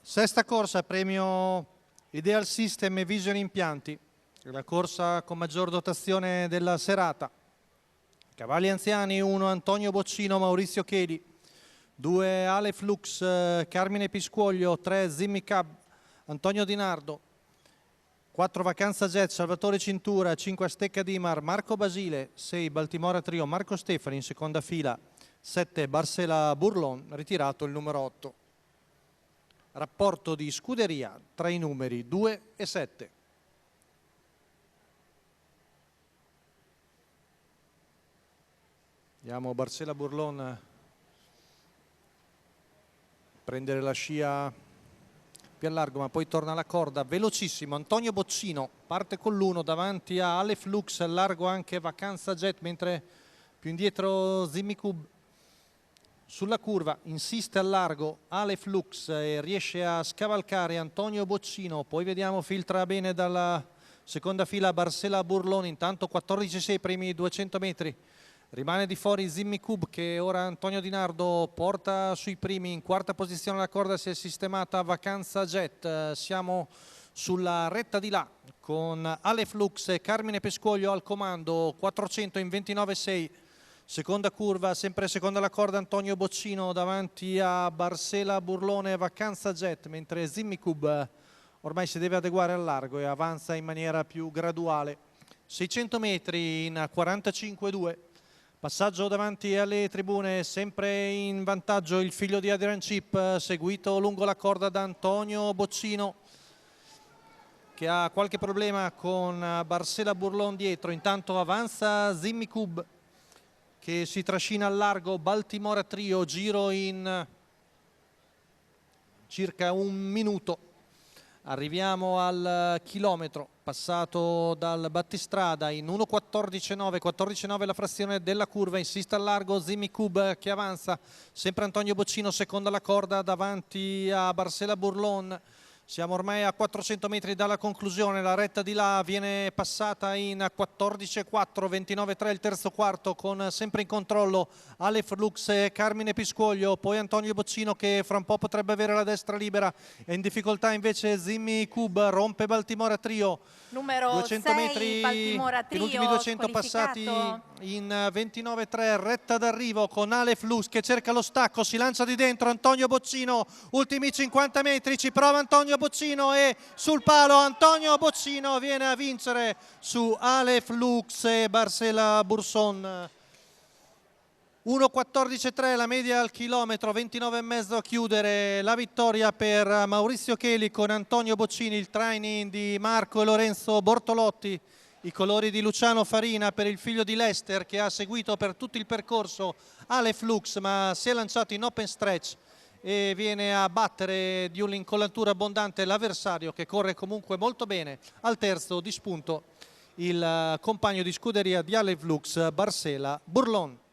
Sesta corsa, premio Ideal System e Vision Impianti, la corsa con maggior dotazione della serata. Cavalli anziani 1 Antonio Boccino, Maurizio Cheli, 2 Ale Flux, Carmine Piscuoglio, 3 Zimmy Cub, Antonio Di Nardo, 4 Vacanza Jet, Salvatore Cintura, 5 Stecca Dimar, Marco Basile, 6 Baltimora Trio, Marco Stefani in seconda fila, 7 Barcela Burlon, ritirato il numero 8. Rapporto di scuderia tra i numeri 2 e 7. Vediamo Barcela Burlon prendere la scia più a largo, ma poi torna alla corda, velocissimo. Antonio Boccino parte con l'1 davanti a Ale Flux, al largo anche Vacanza Jet, mentre più indietro Zimmy Cub. Sulla curva insiste al largo Ale Flux e riesce a scavalcare Antonio Boccino, poi vediamo filtra bene dalla seconda fila Barcela Burlon, intanto 14,6 primi 200 metri. Rimane di fuori Zimmy Cub che ora Antonio Di Nardo porta sui primi. In quarta posizione la corda si è sistemata Vacanza Jet. Siamo sulla retta di là con Ale Flux e Carmine Pescoglio al comando, 400 in 29,6. Seconda curva, sempre seconda la corda Antonio Boccino davanti a Barcela Burlone e Vacanza Jet, mentre Zimmy Cub ormai si deve adeguare al largo e avanza in maniera più graduale. 600 metri in 45,2. Passaggio davanti alle tribune, sempre in vantaggio il figlio di Adrian Chip, seguito lungo la corda da Antonio Boccino, che ha qualche problema con Barcela Burlon dietro. Intanto avanza Zimmy Cub, che si trascina al largo Baltimora Trio, giro in circa un minuto. Arriviamo al chilometro, passato dal battistrada in 1,14,9, 14,9 la frazione della curva, insiste al largo Zimmy Cub che avanza, sempre Antonio Boccino seconda la corda davanti a Barcela Burlon. Siamo ormai a 400 metri dalla conclusione, la retta di là viene passata in 14,4, 29,3 il terzo quarto, con sempre in controllo Ale Flux e Carmine Piscuoglio, poi Antonio Boccino che fra un po' potrebbe avere la destra libera, è in difficoltà invece Zimmy Cub, rompe Baltimora Trio. Numero 200 6, metri, Baltimora Trio, gli ultimi 200 passati in 29,3, retta d'arrivo con Ale Flux che cerca lo stacco, si lancia di dentro Antonio Boccino, ultimi 50 metri, ci prova Antonio Boccino e sul palo Antonio Boccino viene a vincere su Ale Flux e Barcela Burlon. 1,14,3 la media al chilometro, 29,5 a chiudere. La vittoria per Maurizio Cheli con Antonio Boccini, il training di Marco e Lorenzo Bortolotti, i colori di Luciano Farina per il figlio di Lester che ha seguito per tutto il percorso Ale Flux, ma si è lanciato in open stretch e viene a battere di un'incollatura abbondante l'avversario che corre comunque molto bene. Al terzo di spunto il compagno di scuderia di Ale Flux, Barcela Burlon.